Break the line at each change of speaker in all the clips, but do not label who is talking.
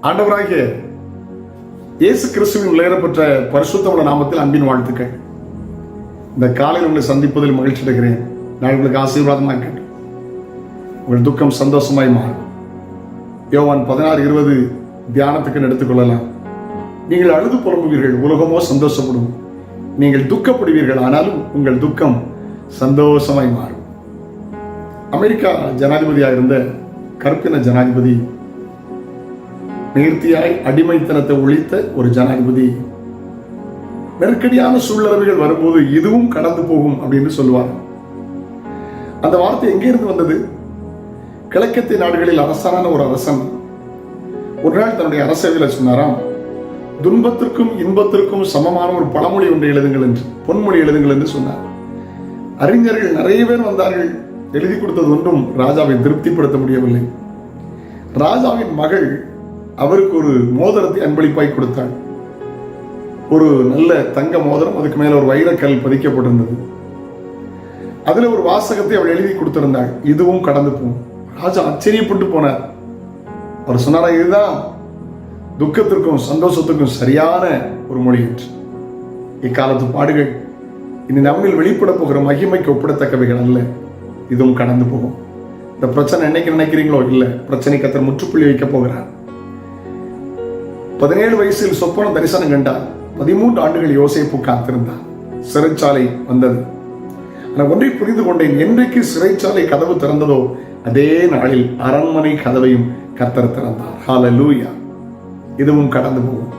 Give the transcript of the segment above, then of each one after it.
ஆண்டவராகிய இயேசு கிறிஸ்துவின் உயரப்பெற்ற பரிசுத்தமுள்ள நாமத்தில் அன்பின் வாழ்த்துக்கள். இந்த காலையில் உங்களை சந்திப்பதில் மகிழ்ச்சி அடைகிறேன். நான் உங்களுக்கு ஆசீர்வாதமாக இருக்கட்டும். உங்கள் துக்கம் சந்தோஷமாய் மாறும். யோவான் 16:20 தியானத்துக்கு எடுத்துக்கொள்ளலாம். நீங்கள் அழுது புலம்புவீர்கள், உலகமோ சந்தோஷப்படும். நீங்கள் துக்கப்படுவீர்கள், ஆனாலும் உங்கள் துக்கம் சந்தோஷமாய் மாறும். அமெரிக்கா ஜனாதிபதியாக இருந்த கருப்பின ஜனாதிபதி, நேர்த்தியாய் அடிமைத்தனத்தை ஒழித்த ஒரு ஜனாதிபதி, நெருக்கடியான சூழ்நிலைகள் வரும்போது இதுவும் கடந்து போகும் அப்படின்னு சொல்லுவார். அந்த வார்த்தை எங்கிருந்து வந்தது? கிழக்கத்திய நாடுகளில் அரசான ஒரு அரசன் ஒரு நாள் தன்னுடைய அரசவையில் சொன்னாராம், துன்பத்திற்கும் இன்பத்திற்கும் சமமான ஒரு பழமொழி ஒன்றை எழுதுங்கள் என்று, பொன்மொழி எழுதுங்கள் என்று சொன்னார். அறிஞர்கள் நிறைய பேர் வந்தார்கள். எழுதி கொடுத்தது ஒன்றும் ராஜாவை திருப்திப்படுத்த முடியவில்லை. ராஜாவின் மகள் அவருக்கு ஒரு மோதிரத்தை அன்பளிப்பாய் கொடுத்தாள். ஒரு நல்ல தங்க மோதிரம், அதுக்கு மேல ஒரு வைரக்கல் பதிக்கப்பட்டிருந்தது. அதுல ஒரு வாசகத்தை அவள் எழுதி கொடுத்திருந்தாள், இதுவும் கடந்து போகும். ராஜா ஆச்சரியப்பட்டு போனார். அவர் சொன்னாரா, இதுதான் துக்கத்திற்கும் சந்தோஷத்துக்கும் சரியான ஒரு மொழி என்று. இக்காலத்து பாடுகள் இனி நம்மில் வெளிப்பட போகிற மகிமைக்கு ஒப்பிடத்தக்கவைகள் அல்ல, இதுவும் கடந்து போகும். இந்த பிரச்சனை என்னைக்கு நினைக்கிறீங்களோ இல்லை, பிரச்சனை கர்த்தர் முற்றுப்புள்ளி வைக்க போகிறார். 17 வயசில் சொப்பன தரிசனம் கண்டார். 13 ஆண்டுகள் யோசேப்பு காத்திருந்தார். சிறைச்சாலை வந்தது. நான் ஒன்றை புரிந்து கொண்டேன், என்றைக்கு சிறைச்சாலை கதவு திறந்ததோ அதே நாளில் அரண்மனை கதவையும் கர்த்தர் திறந்தார். ஹல்லேலூயா. இதுவும் கடந்து போகும்.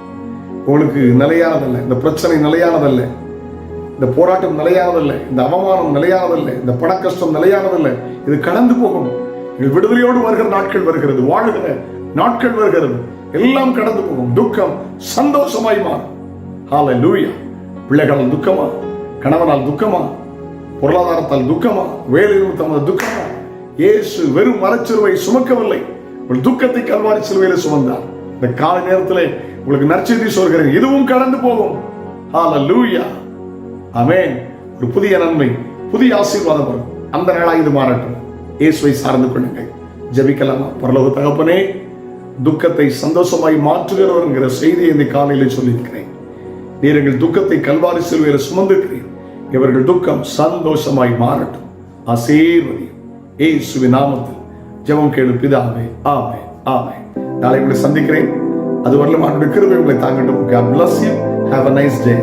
உங்களுக்கு நிலையானதல்ல, இந்த பிரச்சனை நிலையானதல்ல, இந்த போராட்டம் நிலையானதல்ல, இந்த அவமானம் நிலையானதல்ல, இந்த பண கஷ்டம் நிலையானதல்ல. இது கடந்து போகும். விடுதலையோடு வருகிற நாட்கள் வருகிறது, வாழுகிற நாட்கள் வருகிறது. எல்லாம் கடந்து போகும். துக்கம் சந்தோஷமாய் மாறும். ஹல்லேலூயா. பிள்ளைகளால் துக்கமா, கணவனால் துக்கமா, பொருளாதாரத்தால் துக்கமா, வேலை நிமித்தமாக துக்கமா, இயேசு வெறும் மரச்சிலுவை சுமக்கவில்லை, உங்கள் துக்கத்தை கல்வாரி சிலுவையில் சுமந்தார். இந்த காலை நேரத்தில் உங்களுக்கு நற்செய்தி சொல்கிறேன், இதுவும் கடந்து போகும். ஹல்லேலூயா. ஆமென். ஒரு புதிய நன்மை, புதிய ஆசீர்வாதம் வரும். அந்த நாளாக இது மாறட்டும். இயேசுவை சார்ந்து கொள்ளுங்கள். ஜெபிக்கலாமா? பரலோக தகப்பனே, துக்கத்தை சந்தோஷமாய் மாற்றுகிறவர் என்கிற செய்தியை இந்த காலையில் சொல்லியிருக்கிறேன். நீர் எங்கள் துக்கத்தை கல்வாரி சிலுவையில் சுமந்திருக்கிறேன். இவர்கள் துக்கம் சந்தோஷமாய் மாறட்டும். ஆசீர்வதியும் இயேசுவின் நாமத்தில் ஜெபம் கேளு பிதாவே. ஆமென், ஆமென். நாளை உங்களை சந்திக்கிறேன். அதுவரையிலும் ஆண்டவருடைய கிருபை உங்களை தாங்கட்டும். God bless you. Have a nice day.